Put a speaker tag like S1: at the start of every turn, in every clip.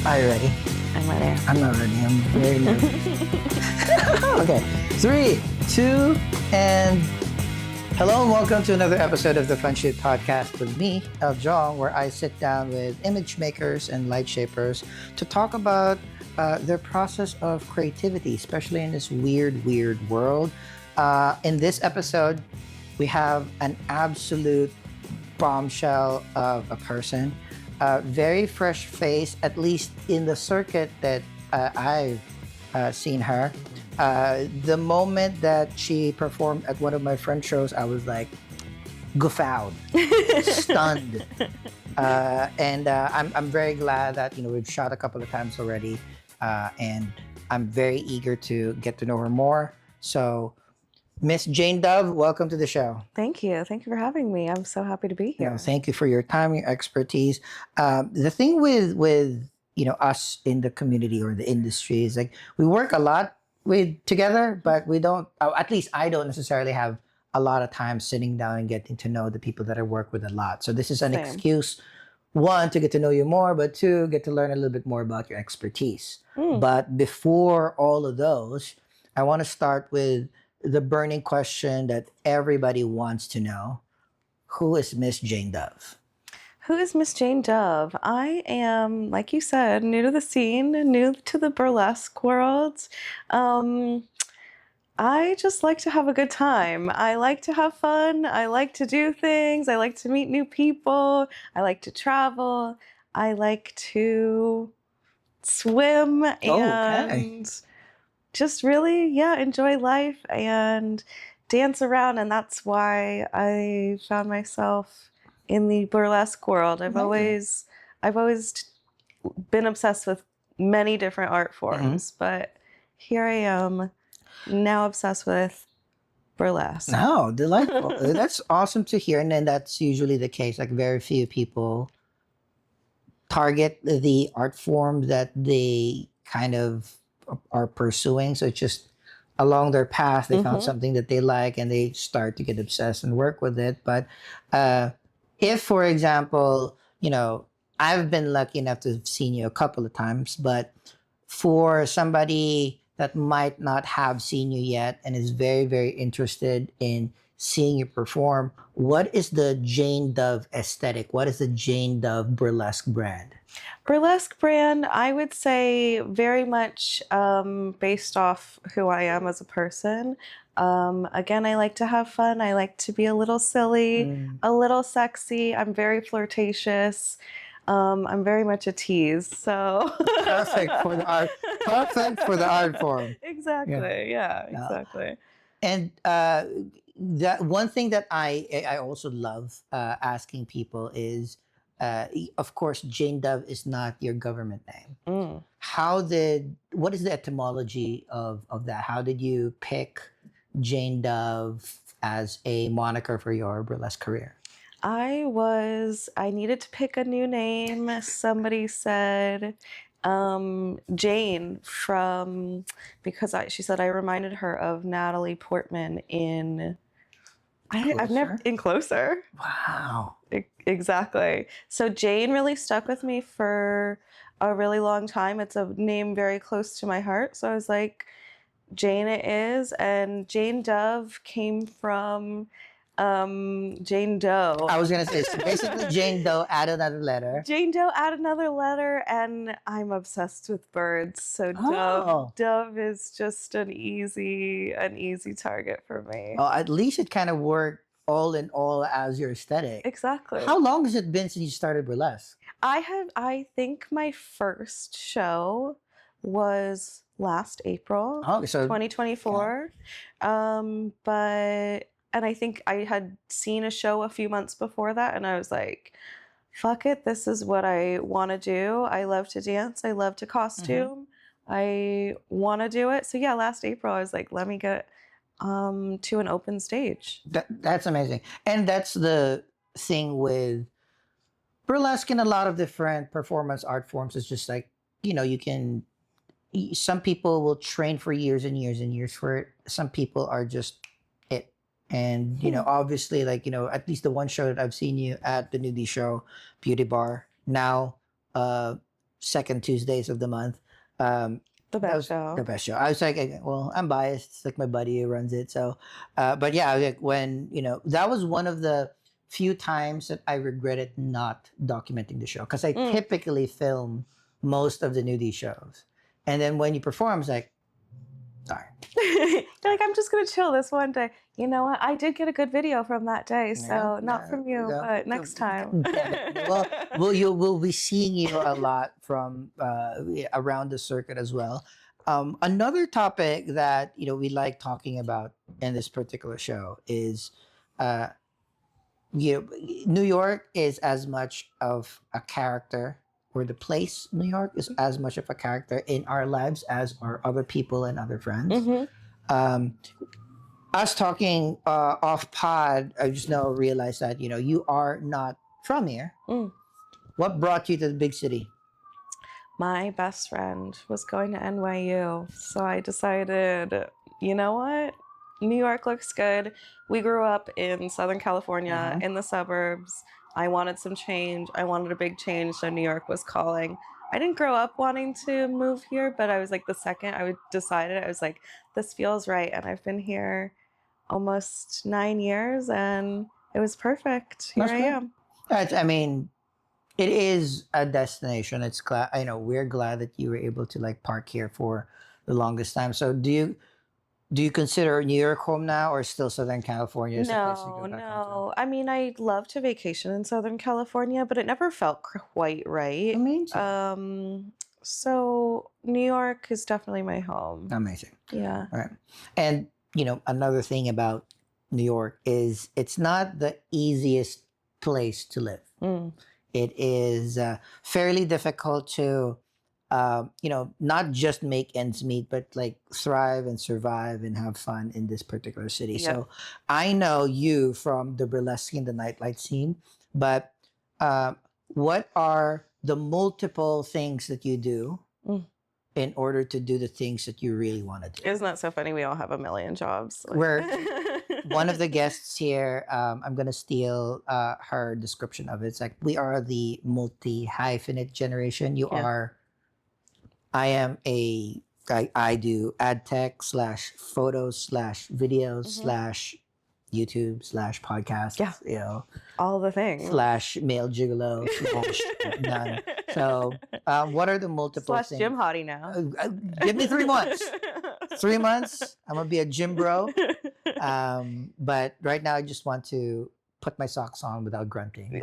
S1: Are you ready?
S2: I'm ready.
S1: I'm not ready. I'm very nervous. Okay. 3, 2, and hello and welcome to another episode of the Fun Shoot Podcast with me, Jong, where I sit down with image makers and light shapers to talk about their process of creativity, especially in this weird world. In this episode, we have an absolute bombshell of a person. Very fresh face, at least in the circuit that I've seen her. The moment that she performed at one of my friend shows, I was like, guffawed, stunned. I'm very glad that we've shot a couple of times already, and I'm very eager to get to know her more. So, Miss Jane Dove, welcome to the show.
S2: Thank you. Thank you for having me. I'm so happy to be here.
S1: Thank you for your time, your expertise. The thing with us in the community or the industry is like we work a lot together, but we don't. At least I don't necessarily have a lot of time sitting down and getting to know the people that I work with a lot. So this is an
S2: Same.
S1: excuse, one, to get to know you more, but two, get to learn a little bit more about your expertise. But before all of those, I want to start with the burning question that everybody wants to know. Who is Miss Jane Dove?
S2: Who is Miss Jane Dove? I am, like you said, new to the scene, new to the burlesque world. I just like to have a good time. I like to have fun. I like to do things. I like to meet new people. I like to travel. I like to swim and just really, enjoy life and dance around. And that's why I found myself in the burlesque world. I've always been obsessed with many different art forms, but here I am now obsessed with burlesque.
S1: No, delightful. That's awesome to hear. And then that's usually the case. Like very few people target the art form that they kind of are pursuing. So it's just along their path, they found something that they like and they start to get obsessed and work with it. But if, for example, I've been lucky enough to have seen you a couple of times, but for somebody that might not have seen you yet and is very, very interested in seeing you perform, what is the Jane Dove aesthetic? What is the Jane Dove burlesque brand?
S2: Burlesque brand, I would say very much based off who I am as a person. Again, I like to have fun. I like to be a little silly, a little sexy. I'm very flirtatious. I'm very much a tease. So
S1: perfect for the art. Perfect for the art form.
S2: Exactly. Yeah, exactly.
S1: And that one thing that I also love asking people is, of course, Jane Dove is not your government name. What is the etymology of that? How did you pick Jane Dove as a moniker for your burlesque career?
S2: I needed to pick a new name. Somebody said Jane because she said I reminded her of Natalie Portman in I've never in Closer.
S1: Wow.
S2: Exactly. So Jane really stuck with me for a really long time. It's a name very close to my heart. So I was like, Jane it is. And Jane Dove came from Jane Doe.
S1: I was gonna say, so basically Jane Doe add another letter.
S2: Jane Doe add another letter, and I'm obsessed with birds. So Dove is just an easy target for me.
S1: Well, at least it kind of worked all in all as your aesthetic.
S2: Exactly.
S1: How long has it been since you started burlesque?
S2: I think my first show was last April,
S1: so
S2: 2024. And I think I had seen a show a few months before that, and I was like, fuck it, this is what I want to do. I love to dance. I love to costume. I want to do it. So yeah, last April, I was like, let me get to an open stage.
S1: That's amazing. And that's the thing with burlesque and a lot of different performance art forms. It's just like, some people will train for years and years and years for it. Some people are just it. And, obviously, at least the one show that I've seen you at, the nudie show, Beauty Bar, now second Tuesdays of the month.
S2: The
S1: That
S2: best
S1: was
S2: show.
S1: the best show. I was like, well, I'm biased. It's like my buddy who runs it. So, but yeah, like when, that was one of the few times that I regretted not documenting the show because I
S2: Mm.
S1: typically film most of the nudie shows. And then when you perform, it's like, sorry.
S2: You're like, I'm just gonna chill this one day. You know what? I did get a good video from that day, so not from you, but next time.
S1: We'll be seeing you a lot from around the circuit as well. Another topic that we like talking about in this particular show is uh, New York is as much of a character, or the place New York is as much of a character in our lives as our other people and other friends.
S2: Mm-hmm.
S1: Um, us talking off pod, I just now realized that you are not from here.
S2: Mm.
S1: What brought you to the big city?
S2: My best friend was going to NYU, so I decided, you know what? New York looks good. We grew up in Southern California, in the suburbs. I wanted some change. I wanted a big change, so New York was calling. I didn't grow up wanting to move here, but I was like, the second I decided, I was like, this feels right. And I've been here almost 9 years, and it was perfect. Here
S1: That's
S2: I
S1: good.
S2: am.
S1: I mean, it is a destination. It's glad. We're glad that you were able to like park here for the longest time. So do you consider New York home now, or still Southern California as a place to go back home
S2: No. I mean, I love to vacation in Southern California, but it never felt quite
S1: to?
S2: right.
S1: Amazing.
S2: So New York is definitely my home.
S1: Amazing.
S2: Yeah.
S1: All right. And another thing about New York is it's not the easiest place to live.
S2: Mm.
S1: It is fairly difficult to, not just make ends meet, but like thrive and survive and have fun in this particular city.
S2: Yep.
S1: So I know you from the burlesque and the nightlight scene, but what are the multiple things that you do
S2: Mm.
S1: in order to do the things that you really want to do?
S2: Isn't that so funny? We all have a million jobs.
S1: We're one of the guests here, I'm gonna steal her description of it. It's like we are the multi-hyphenate generation.
S2: Yeah.
S1: I do ad tech / photos / videos / YouTube / podcasts.
S2: Yeah. All the things.
S1: / male gigolo / none. So what are the multiple
S2: /
S1: things?
S2: gym hottie now.
S1: Give me 3 months. 3 months, I'm gonna be a gym bro. But right now, I just want to put my socks on without grunting.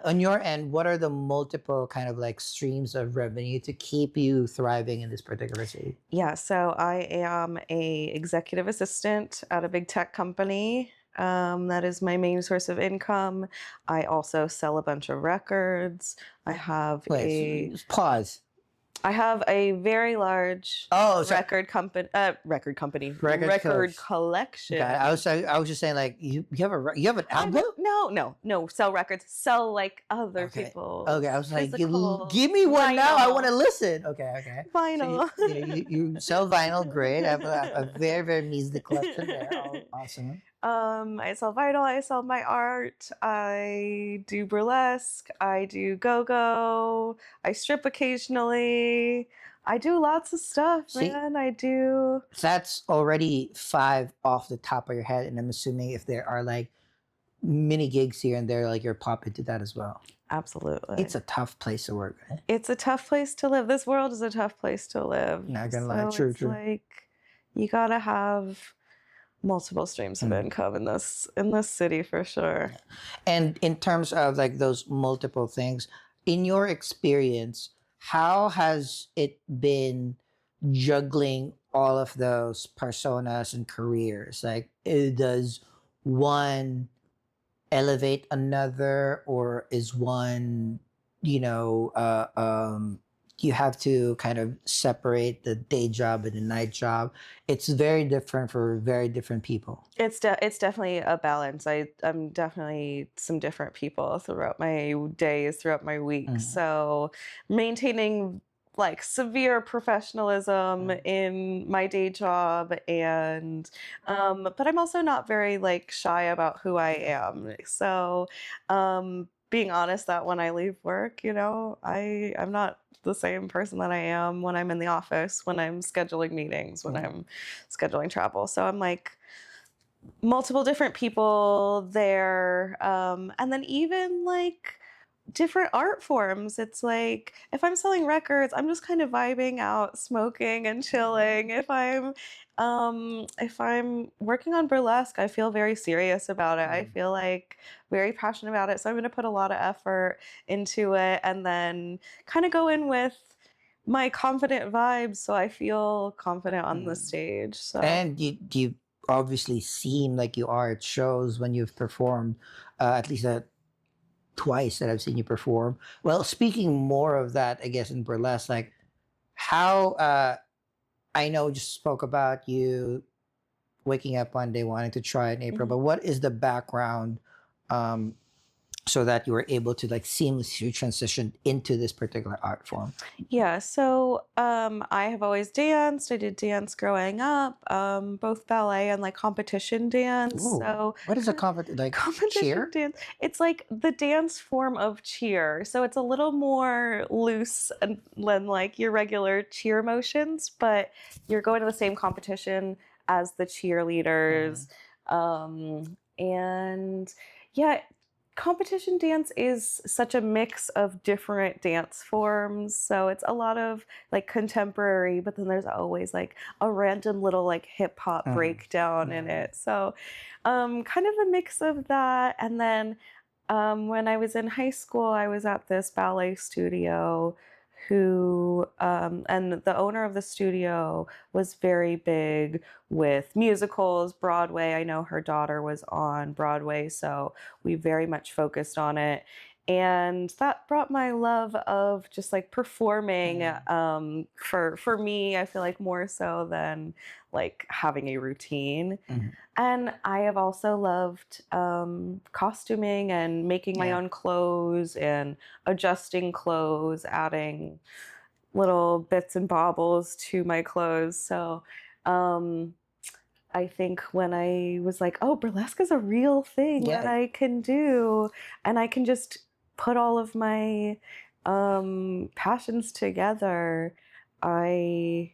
S1: On your end, what are the multiple kind of like streams of revenue to keep you thriving in this particular city?
S2: Yeah, so I am a executive assistant at a big tech company. That is my main source of income. I also sell a bunch of records. I have
S1: Pause.
S2: I have a very large record collection.
S1: God, I was just saying, like you have an album?
S2: No. Sell records. Sell like other people.
S1: Okay, I was like,
S2: physical
S1: give me one now. I
S2: vinyl.
S1: want to listen. Okay.
S2: Vinyl.
S1: So you sell vinyl, great. I have a very, very measly collection there. Awesome.
S2: I sell vinyl, I sell my art, I do burlesque, I do go-go, I strip occasionally. I do lots of stuff, man. I do.
S1: That's already 5 off the top of your head, and I'm assuming if there are like mini gigs here and there, like you're pop into that as well.
S2: Absolutely.
S1: It's a tough place to work, right?
S2: It's a tough place to live. This world is a tough place to live.
S1: Not gonna lie, true.
S2: Like you gotta have multiple streams of income in this city for sure.
S1: And in terms of like those multiple things, in your experience, how has it been juggling all of those personas and careers? Like, does one elevate another, or is one, you have to kind of separate the day job and the night job? It's very different for very different people.
S2: It's definitely a balance. I'm definitely some different people throughout my days, throughout my week. So maintaining like severe professionalism in my day job, and but I'm also not very like shy about who I am. So being honest that when I leave work, I'm not the same person that I am when I'm in the office, when I'm scheduling meetings, when I'm scheduling travel. So I'm like multiple different people there. And then even like different art forms. It's like if I'm selling records, I'm just kind of vibing out, smoking and chilling. If I'm working on burlesque, I feel very serious about it. I feel like very passionate about it. So I'm going to put a lot of effort into it and then kind of go in with my confident vibes so I feel confident on the stage. So
S1: And you obviously seem like you are at shows when you've performed, at least twice that I've seen you perform. Well, speaking more of that, I guess in burlesque, like how I know just spoke about you waking up one day wanting to try in April, but what is the background um, so that you were able to like seamlessly transition into this particular art form?
S2: Yeah, so I have always danced. I did dance growing up, both ballet and like competition dance.
S1: Ooh,
S2: So
S1: what is a like
S2: competition
S1: cheer?
S2: dance, it's like the dance form of cheer. So it's a little more loose than like your regular cheer motions, but you're going to the same competition as the cheerleaders. And yeah, competition dance is such a mix of different dance forms. So it's a lot of like contemporary, but then there's always like a random little like hip hop breakdown in it. So kind of a mix of that. And then when I was in high school, I was at this ballet studio and the owner of the studio was very big with musicals, Broadway. I know her daughter was on Broadway, so we very much focused on it. And that brought my love of just like performing for me, I feel like more so than like having a routine. And I have also loved costuming and making my own clothes and adjusting clothes, adding little bits and baubles to my clothes. So I think when I was like, oh, burlesque is a real thing that I can do, and I can just put all of my passions together, that's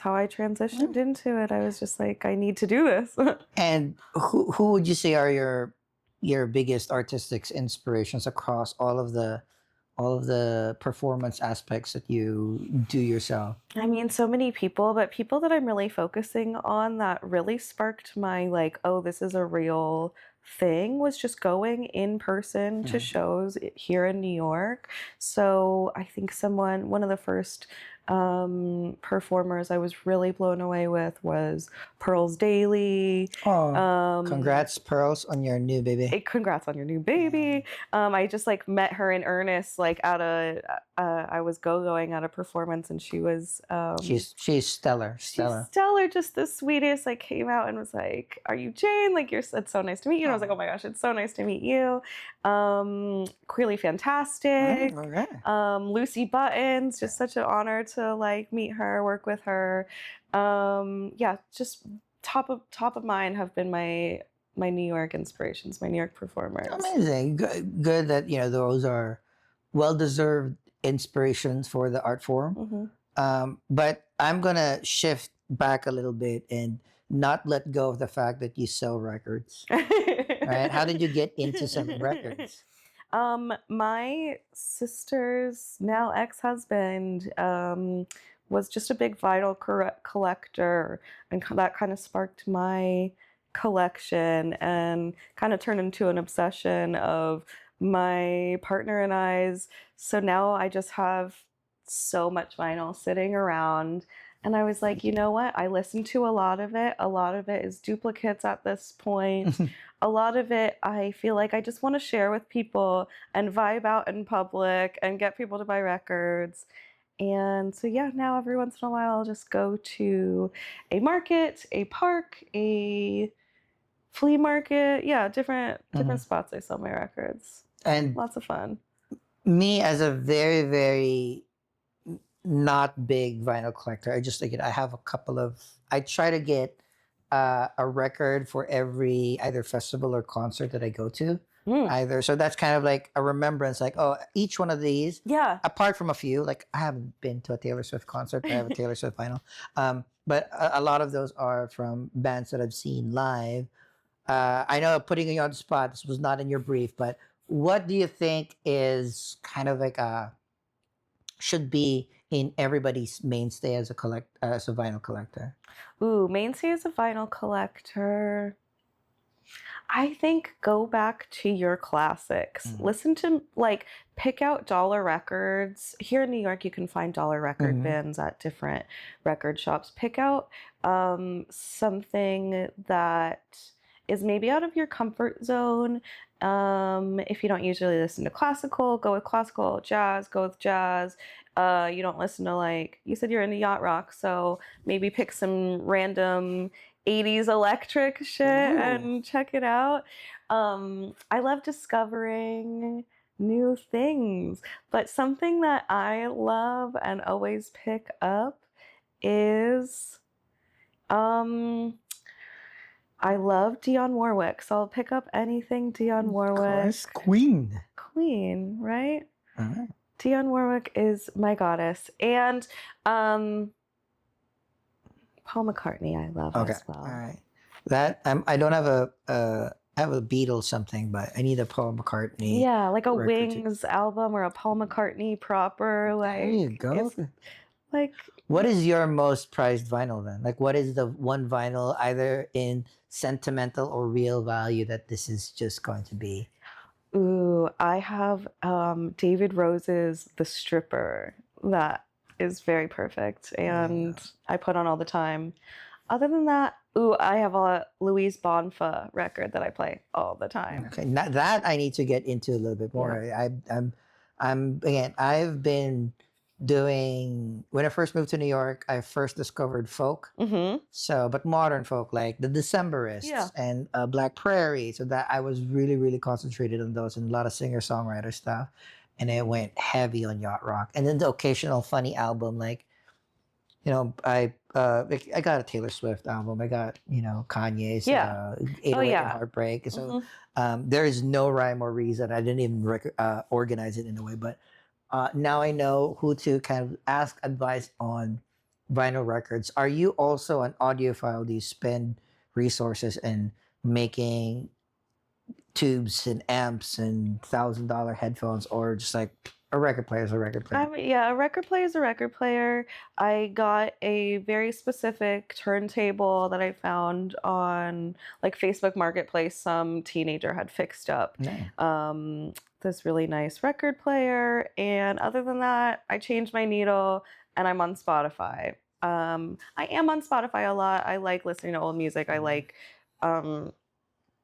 S2: how I transitioned into it. I was just like, I need to do this.
S1: And who would you say are your biggest artistic inspirations across all of the performance aspects that you do yourself?
S2: I mean, so many people, but people that I'm really focusing on that really sparked my like, oh, this is a real thing was just going in person to shows here in New York. So I think one of the first performers I was really blown away with was Pearls Daily.
S1: Oh, congrats, Pearls, on your new baby.
S2: Congrats on your new baby. I just like met her in earnest, like I was going at a performance, and she was
S1: She's stellar,
S2: she's stellar, just the sweetest. Like came out and was like, "Are you Jane? Like it's so nice to meet you." And I was like, "Oh my gosh, it's so nice to meet you." Queerly fantastic.
S1: All right.
S2: Lucy Buttons, just such an honor to like meet her, work with her. Yeah, just top of mind have been my New York inspirations, my New York performers.
S1: Amazing. Good that those are well deserved inspirations for the art form. But I'm gonna shift back a little bit and not let go of the fact that you sell records. Right? How did you get into selling records?
S2: My sister's now ex-husband was just a big vinyl collector, and that kind of sparked my collection and kind of turned into an obsession of my partner and I's. So now I just have so much vinyl sitting around. And I was like, you know what? I listened to a lot of it. A lot of it is duplicates at this point. A lot of it, I feel like I just want to share with people and vibe out in public and get people to buy records. And so, yeah, now every once in a while, I'll just go to a market, a park, a flea market. Yeah, different spots I sell my records.
S1: And
S2: lots of fun.
S1: Me, as a very, very not big vinyl collector, I have a couple of. I try to get a record for every either festival or concert that I go to.
S2: Mm.
S1: either. So that's kind of like a remembrance, like, oh, each one of these,
S2: Yeah.
S1: apart from a few, like I haven't been to a Taylor Swift concert, but I have a Taylor Swift vinyl. But a lot of those are from bands that I've seen live. I know putting you on the spot, this was not in your brief, but what do you think is kind of like should be in everybody's mainstay as a vinyl collector?
S2: Ooh, mainstay as a vinyl collector. I think go back to your classics.
S1: Mm.
S2: Listen to, like, pick out dollar records. Here in New York, you can find dollar record
S1: Mhm.
S2: bins at different record shops. Pick out something that is maybe out of your comfort zone. If you don't usually listen to classical, go with classical. Jazz, go with jazz. You don't listen to, like, you said you're into yacht rock, so maybe pick some random 80s electric shit
S1: Ooh.
S2: and check it out. I love discovering new things, but something that I love and always pick up is I love Dionne Warwick, so I'll pick up anything Dionne
S1: Of
S2: Warwick.
S1: course, Queen.
S2: Queen, right?
S1: Uh-huh.
S2: Dionne Warwick is my goddess. And Paul McCartney I love
S1: Okay,
S2: as well.
S1: all right. That I don't have I have a Beatles something, but I need a Paul McCartney.
S2: Yeah, like a
S1: record to-
S2: Wings album or a Paul McCartney proper.
S1: There you
S2: Like,
S1: go.
S2: it's like,
S1: What is your most prized vinyl then? Like, what is the one vinyl, either in sentimental or real value, that this is just going to be?
S2: ooh, I have David Rose's The Stripper. That is very perfect, and I put on all the time. Other than that, ooh, I have a Louise Bonfa record that I play all the time.
S1: Okay, that I need to get into a little bit more. I'm again. I've been doing, when I first moved to New York, I first discovered folk.
S2: Mm-hmm.
S1: So, but modern folk like the Decemberists
S2: Yeah.
S1: and Black Prairie. So that I was really, really concentrated on those and a lot of singer songwriter stuff. And it went heavy on yacht rock. And then the occasional funny album, like, I got a Taylor Swift album. I got, Kanye's
S2: Yeah.
S1: 808 and
S2: yeah.
S1: Heartbreak. So
S2: Mhm.
S1: there is no rhyme or reason. I didn't even organize it in a way, but now I know who to kind of ask advice on vinyl records. Are you also an audiophile? Do you spend resources in making tubes and amps and $1,000 headphones, or just like a record player is a record player?
S2: Yeah, a record player is a record player. I got a very specific turntable that I found on, like, Facebook Marketplace. Some teenager had fixed up.
S1: No.
S2: This really nice record player. And other than that, I changed my needle and I'm on Spotify. I am on Spotify a lot. I like listening to old music. I like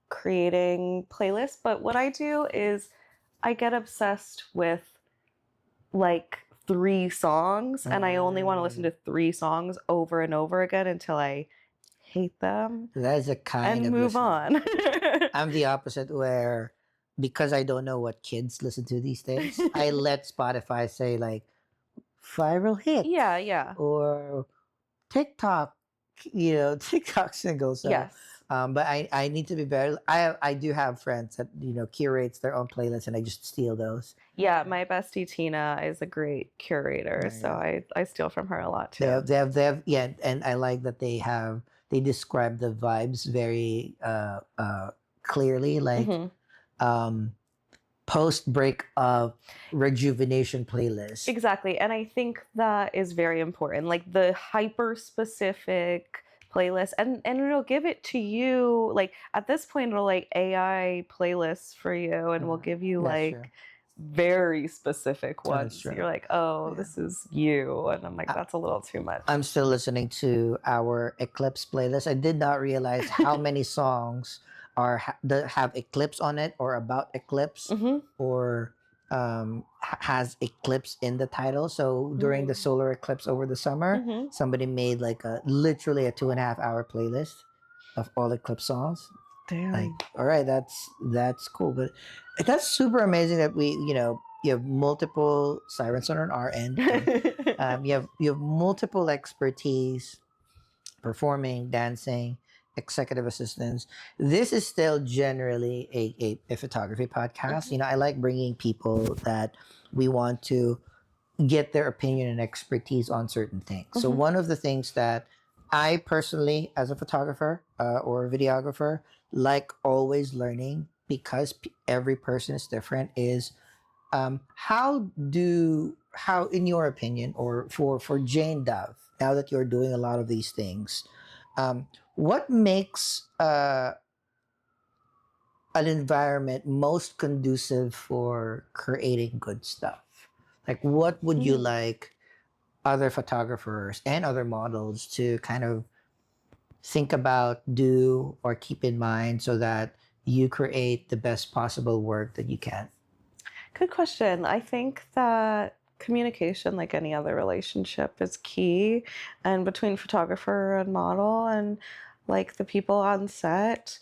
S2: creating playlists. But what I do is I get obsessed with, like, 3 songs, and I only want to listen to 3 songs over and over again until I hate them
S1: That is a kind
S2: and
S1: of
S2: move
S1: listening.
S2: on.
S1: I'm the opposite, where because I don't know what kids listen to these days, I let Spotify say like viral hits
S2: Yeah.
S1: or TikTok, TikTok singles. So,
S2: Yes.
S1: but I need to be better. I do have friends that curates their own playlists, and I just steal those.
S2: Yeah, my bestie Tina is a great curator,
S1: There you
S2: so
S1: go.
S2: I steal from her a lot
S1: They
S2: too.
S1: have, yeah, and I like that they describe the vibes very clearly, like
S2: Mhm.
S1: post breakup rejuvenation playlist.
S2: Exactly. And I think that is very important. Like, the hyper specific playlist, and it'll give it to you, like, at this point it'll, like, AI playlists for you, and will give you,
S1: That's
S2: like,
S1: true.
S2: very specific
S1: That is
S2: ones.
S1: true.
S2: You're like, oh,
S1: Yeah.
S2: this is you. And I'm like, that's a little too much.
S1: I'm still listening to our Eclipse playlist. I did not realize how many songs that have Eclipse on it, or about Eclipse,
S2: Mhm.
S1: or has Eclipse in the title. So during the solar eclipse over the summer,
S2: Mhm.
S1: somebody made like literally a 2.5 hour playlist of all Eclipse songs.
S2: Damn.
S1: Like, all right, that's cool, but that's super amazing that you have multiple sirens on our end. You have multiple expertise performing, dancing, executive assistants. This is still generally a photography podcast. I like bringing people that we want to get their opinion and expertise on certain things. So one of the things that I personally, as a photographer or a videographer, like always learning because every person is different is how in your opinion or for Jane Dove, now that you're doing a lot of these things, what makes an environment most conducive for creating good stuff? Like, what would you like other photographers and other models to kind of think about, do, or keep in mind so that you create the best possible work that you can?
S2: Good question. I think that communication, like any other relationship, is key. And between photographer and model and like the people on set,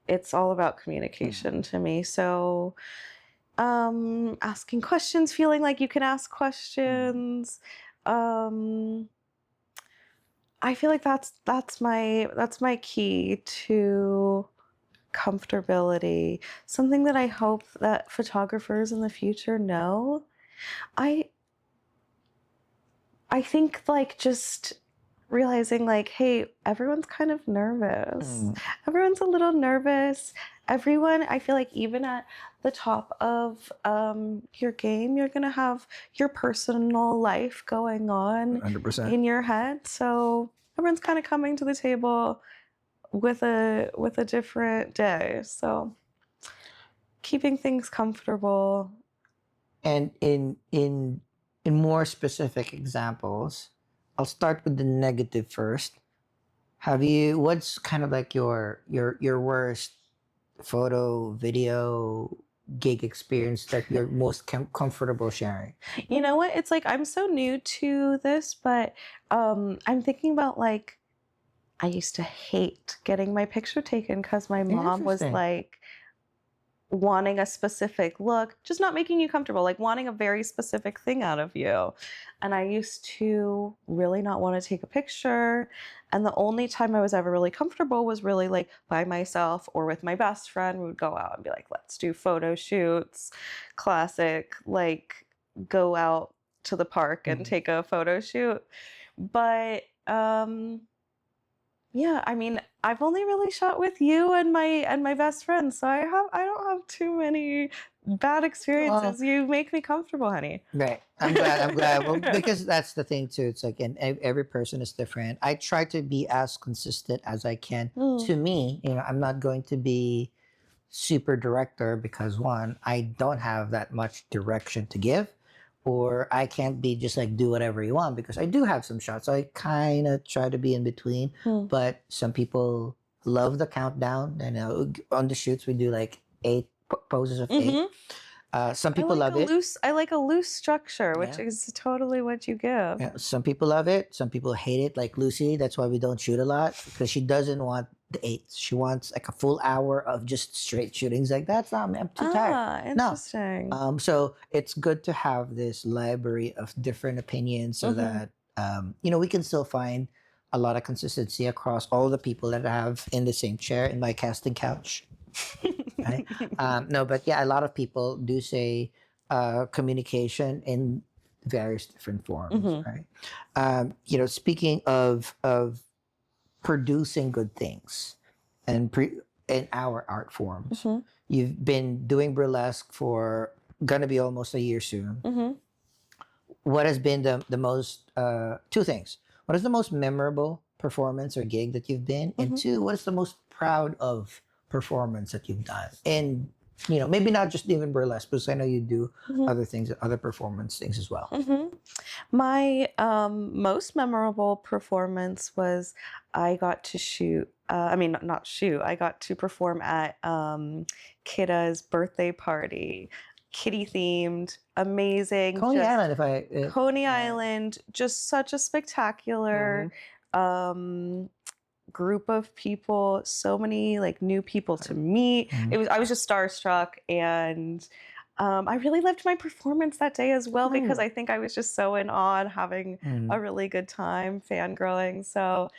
S2: it's all about communication to me. So asking questions, feeling like you can ask questions. I feel like that's my key to comfortability. Something that I hope that photographers in the future know. I I think like just realizing like, hey, everyone's kind of nervous. Everyone's a little nervous. Everyone, I feel like even at the top of your game, you're gonna have your personal life going on
S1: 100%.
S2: in your head. So everyone's kind of coming to the table with a different day. So keeping things comfortable.
S1: And in more specific examples, I'll start with the negative first. What's kind of like your worst photo, video, gig experience that you're most comfortable sharing?
S2: You know what? It's like I'm so new to this, but I'm thinking about like I used to hate getting my picture taken because my mom was
S1: Interesting.
S2: like wanting a specific look, just not making you comfortable, like wanting a very specific thing out of you. And I used to really not want to take a picture. And the only time I was ever really comfortable was really like by myself or with my best friend. We would go out and be like, let's do photo shoots, classic, like go out to the park and take a photo shoot. But yeah, I mean, I've only really shot with you and my best friend, so I don't have too many bad experiences. You make me comfortable, honey.
S1: Right. I'm glad. I'm glad. Well, because that's the thing too. It's like, and every person is different. I try to be as consistent as I can. To me, I'm not going to be super director because one, I don't have that much direction to give, or I can't be just like do whatever you want because I do have some shots. So I kind of try to be in between. But some people love the countdown, and on the shoots we do like 8 poses of 8. Some people love it.
S2: I like a loose structure, which is totally what you give.
S1: Yeah, some people love it. Some people hate it, like Lucy. That's why we don't shoot a lot because she doesn't want the 8s. She wants like a full hour of just straight shootings. Like that's not. I'm too tired.
S2: Interesting.
S1: No. So it's good to have this library of different opinions so that we can still find a lot of consistency across all the people that I have in the same chair in my casting couch. Right? No, but yeah, a lot of people do say communication in various different forms, right? Speaking of producing good things and in our art forms, you've been doing burlesque for gonna be almost a year soon. What has been the most two things? What is the most memorable performance or gig that you've been? And two, what is the most proud of performance that you've done? And maybe not just even burlesque, because I know you do other things, other performance things as well.
S2: My most memorable performance was I got to shoot. Not shoot. I got to perform at Kidda's birthday party. Kitty themed, amazing.
S1: Coney Island,
S2: Coney Island, just such a spectacular group of people, so many like new people to meet. I was just starstruck, and I really loved my performance that day as well because I think I was just so in awe and having a really good time fangirling. So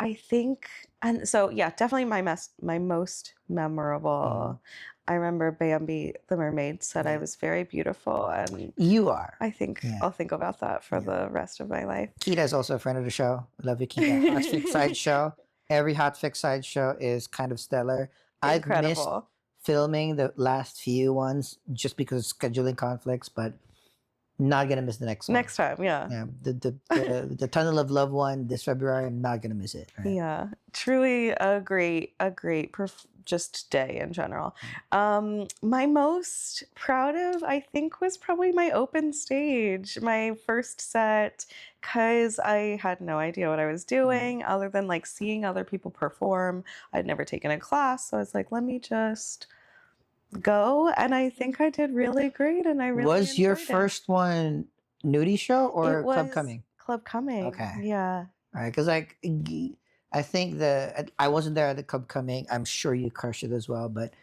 S2: I think, and so yeah, definitely my most
S1: Mhm.
S2: memorable. I remember Bambi the mermaid said I
S1: Yeah.
S2: was very beautiful, and
S1: You are.
S2: I think
S1: Yeah.
S2: I'll think about that for
S1: Yeah.
S2: the rest of my life.
S1: Kita is also a friend of the show. Love you, Kita. Hot Fix Side Show. Every Hot Fix Side Show is kind of stellar. I've missed
S2: Incredible.
S1: filming the last few ones just because of scheduling conflicts, but not gonna miss the next one.
S2: Next time, yeah.
S1: Yeah, the Tunnel of Love one this February. I'm not gonna miss it. Right?
S2: Yeah, truly a great just day in general. My most proud of, I think, was probably my open stage, my first set, because I had no idea what I was doing other than like seeing other people perform. I'd never taken a class, so I was like, let me just go, and I think I did really great, and I really
S1: Was your
S2: enjoyed it.
S1: first one nudie show
S2: It
S1: or Club
S2: was
S1: Coming?
S2: Club Coming.
S1: Okay.
S2: Yeah.
S1: All right, because like I think I wasn't there at the Club Coming. I'm sure you crushed it as well, but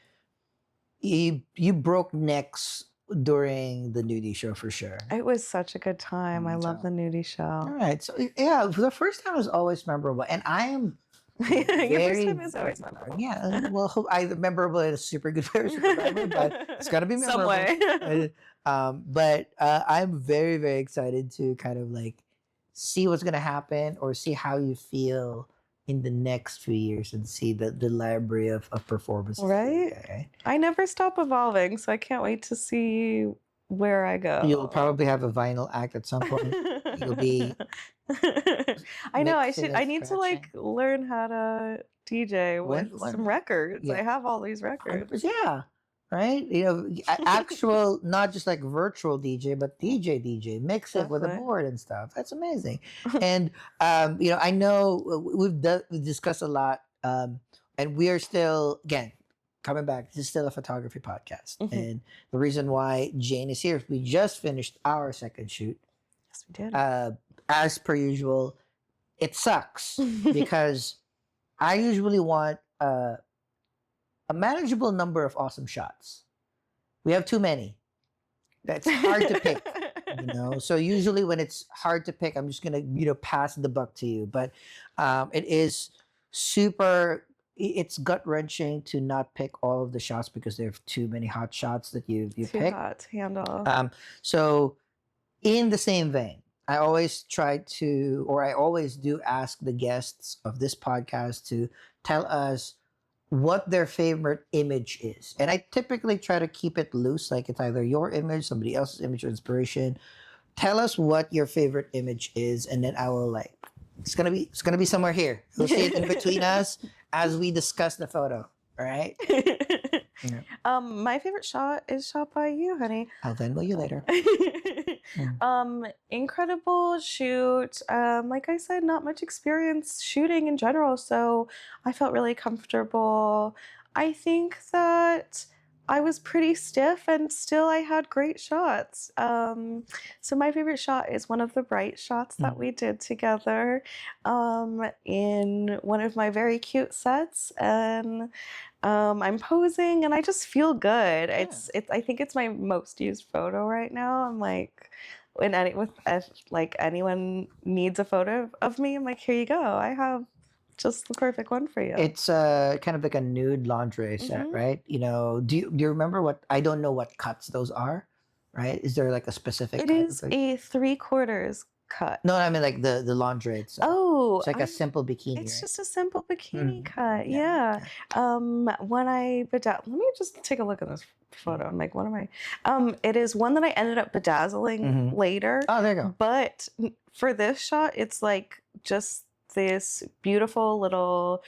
S1: you broke necks during the nudie show for sure.
S2: It was such a good time. I love the nudie
S1: All
S2: show.
S1: right, so yeah, the first time was always memorable, and I am
S2: Your first
S1: very
S2: time is always memorable.
S1: yeah. Well, I memorable in a super good way, super bad way, but it's gotta be
S2: Some
S1: memorable.
S2: way.
S1: But I'm very very excited to kind of like see what's gonna happen or see how you feel in the next few years and see the library of performances.
S2: Right?
S1: Okay.
S2: I never stop evolving, so I can't wait to see where I go.
S1: You'll probably have a vinyl act at some point. You'll be
S2: I know
S1: mixing
S2: I
S1: and
S2: need to like
S1: scratching.
S2: learn how to DJ with
S1: When
S2: some records.
S1: yeah.
S2: I have all these records.
S1: 100%, yeah. Right? Actual, not just like virtual DJ, but DJ, mix it with a
S2: Definitely.
S1: board and stuff. That's amazing. And, I know we've discussed a lot, and we are still, again, coming back. This is still a photography podcast.
S2: Mhm.
S1: And the reason why Jane is here is we just finished our second shoot.
S2: Yes, we did.
S1: As per usual, it sucks because I usually want a manageable number of awesome shots. We have too many. That's hard to pick, So usually when it's hard to pick, I'm just gonna pass the buck to you. But it is super. It's gut wrenching to not pick all of the shots because there are too many hot shots that you
S2: Too
S1: pick.
S2: hot to handle.
S1: So in the same vein, I always try to, or I always do ask the guests of this podcast to tell us what their favorite image is. And I typically try to keep it loose, like it's either your image, somebody else's image or inspiration. Tell us what your favorite image is, and then I will it's gonna be somewhere here. You'll see it in between us as we discuss the photo. All right. Yeah.
S2: My favorite shot is shot by you, honey.
S1: I'll Venmo you later.
S2: Incredible shoot. Like I said, not much experience shooting in general, so I felt really comfortable. I think that I was pretty stiff and still I had great shots. So my favorite shot is one of the bright shots that we did together in one of my very cute sets, and I'm posing and I just feel good. It's I think it's my most used photo right now. I'm like, if like anyone needs a photo of me, I'm like, here you go. I have just the perfect one for you.
S1: It's kind of like a nude lingerie set,
S2: Mhm.
S1: right? Do you remember what? I don't know what cuts those are, right? Is there like a specific?
S2: It
S1: cut
S2: is
S1: of it?
S2: a 3/4 cut.
S1: No, I mean like the lingerie itself.
S2: Oh,
S1: It's like a simple bikini,
S2: it's
S1: right?
S2: just a simple bikini
S1: Mm,
S2: cut.
S1: yeah,
S2: Yeah. When I let me just take a look at this photo. I'm like, what am I? It is one that I ended up bedazzling
S1: Mhm.
S2: later.
S1: Oh, there you go.
S2: But for this shot, it's like just this beautiful little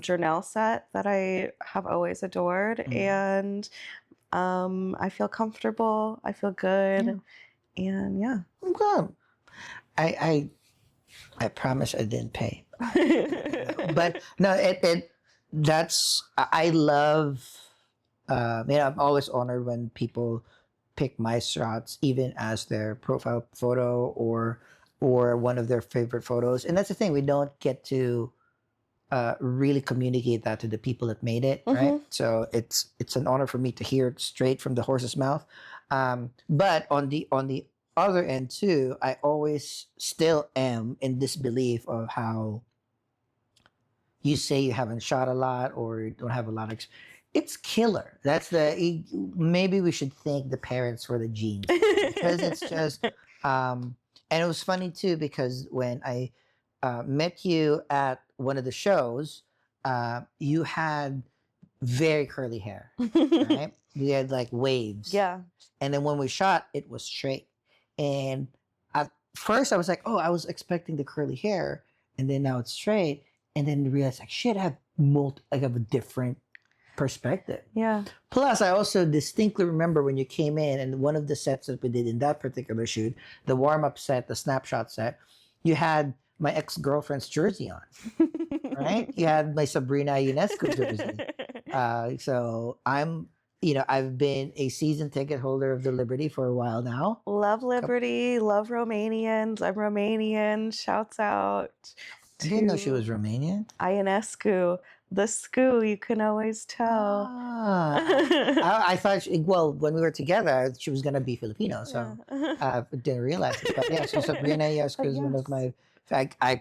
S2: journal set that I have always adored,
S1: Mhm.
S2: and I feel comfortable. I feel good, and yeah.
S1: Okay. I promise I didn't pay. But no, I love. I'm always honored when people pick my shots, even as their profile photo or one of their favorite photos. And that's the thing, we don't get to really communicate that to the people that made it, right? So it's an honor for me to hear it straight from the horse's mouth. But on the other end too, I always still am in disbelief of how you say you haven't shot a lot or you don't have a lot of. It's killer. Maybe we should thank the parents for the genes because it's just. And it was funny too because when I met you at one of the shows, you had very curly hair, right? You had like waves.
S2: Yeah.
S1: And then when we shot, it was straight. And at first, I was like, "Oh, I was expecting the curly hair," and then now it's straight. And then realized, like, shit, I have I have a different perspective.
S2: Yeah.
S1: Plus, I also distinctly remember when you came in, and one of the sets that we did in that particular shoot, the warm-up set, the snapshot set, you had my ex-girlfriend's jersey on, right? You had my Sabrina Ionescu jersey. So I've been a season ticket holder of the Liberty for a while now.
S2: Love Liberty, love Romanians. I'm Romanian. Shouts out.
S1: I didn't know she was Romanian.
S2: Ionescu. The scoo, you can always tell.
S1: I thought, when we were together, she was going to be Filipino, so I didn't realize it. But yeah, so Sabrina Ionescu is one of my. I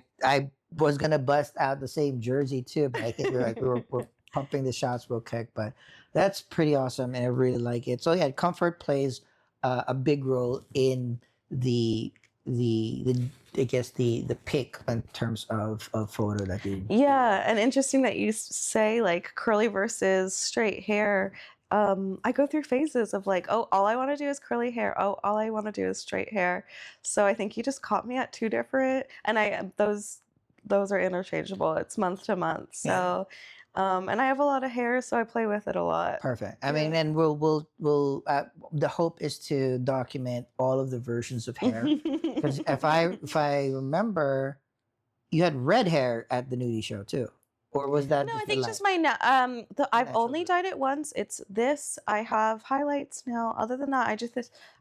S1: was going to bust out the same jersey too, but I think we're pumping the shots real quick. But that's pretty awesome, and I really like it. So yeah, comfort plays a big role in the I guess the pick in terms of photo that you.
S2: Yeah, and interesting that you say like curly versus straight hair. I go through phases of like, oh, all I want to do is curly hair. Oh, all I want to do is straight hair. So I think you just caught me at two different, and those are interchangeable. It's month to month. So, and I have a lot of hair, so I play with it a lot.
S1: Perfect. I mean, and we'll the hope is to document all of the versions of hair. Because if I remember, you had red hair at the nudie show too, or was that?
S2: No, I think just my I've only dyed it once. It's this. I have highlights now. Other than that,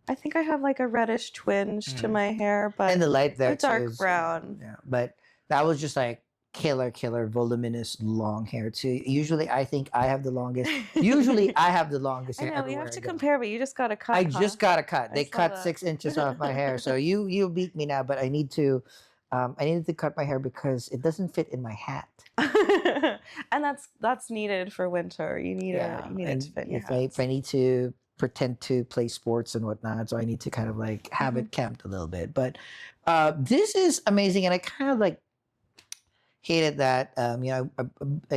S2: I think I have like a reddish twinge to my hair, but
S1: and the light there
S2: dark brown.
S1: Yeah, but that was just like killer, voluminous, long hair too. Usually, I think I have the longest. Usually, I have the longest hair.
S2: I know we have to compare, but you just got a cut.
S1: I just got a cut. They cut
S2: that.
S1: 6 inches off my hair, so you beat me now. But I need to, I needed to cut my hair because it doesn't fit in my hat.
S2: And that's needed for winter. You need it to fit in your hat.
S1: If I need to pretend to play sports and whatnot, so I need to kind of like have it camped a little bit. But this is amazing, and I kind of like hated that. I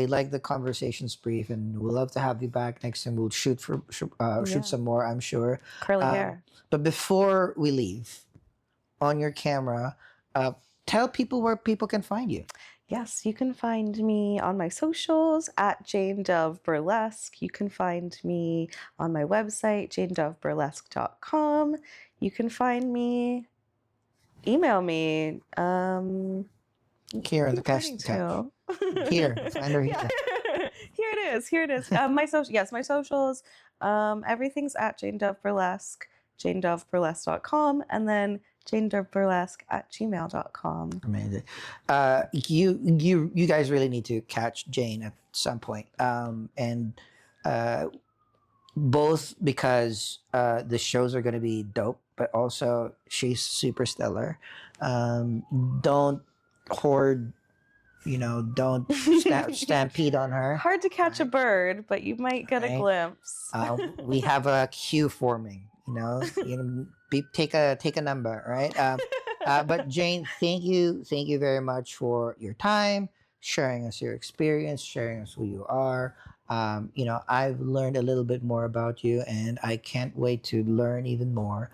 S1: like the conversations brief, and we'll love to have you back next time. We'll shoot some more, I'm sure.
S2: Curly hair.
S1: But before we leave, on your camera, tell people where people can find you.
S2: Yes, you can find me on my socials at Jane Dove Burlesque. You can find me on my website, janedoveburlesque.com. You can find me, email me.
S1: Here in the cast. Here. Find her here.
S2: Here it is. My socials. Everything's at Jane Dove Burlesque, janedoveburlesque.com, and then janedoveburlesque@gmail.com.
S1: Amazing. You guys really need to catch Jane at some point. And both because the shows are going to be dope, but also she's super stellar. Don't hoard, don't stampede on her.
S2: Hard to catch a bird, but you might get a glimpse.
S1: We have a queue forming. Take a number, right? But Jane, thank you very much for your time, sharing us your experience, sharing us who you are. I've learned a little bit more about you, and I can't wait to learn even more.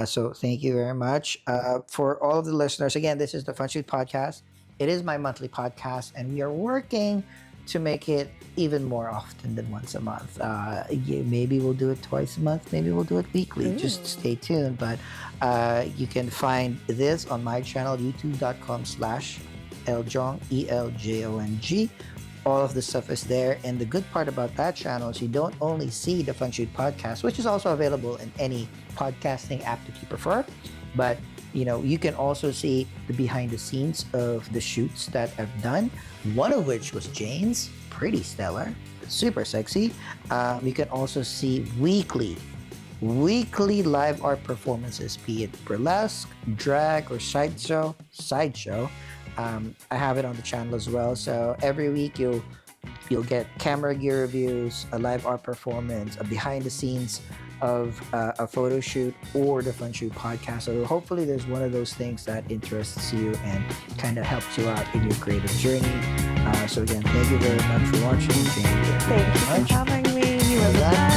S1: So thank you very much. For all of the listeners, again, this is the Fun Shoot Podcast. It is my monthly podcast, and we are working to make it even more often than once a month. Maybe we'll do it twice a month. Maybe we'll do it weekly. Just stay tuned. But you can find this on my channel, youtube.com/Eljong, ELJONG. All of the stuff is there. And the good part about that channel is you don't only see the Fun Shoot Podcast, which is also available in any podcasting app that you prefer, but you can also see the behind the scenes of the shoots that I've done, one of which was Jane's, pretty stellar, super sexy. You can also see weekly live art performances, be it burlesque, drag, or sideshow. I have it on the channel as well. So every week you'll get camera gear reviews, a live art performance, a behind the scenes of a photo shoot, or the Fun Shoot podcast. So hopefully there's one of those things that interests you and kind of helps you out in your creative journey. So again, thank you very much for watching.
S2: Thank you for having me. You were the best.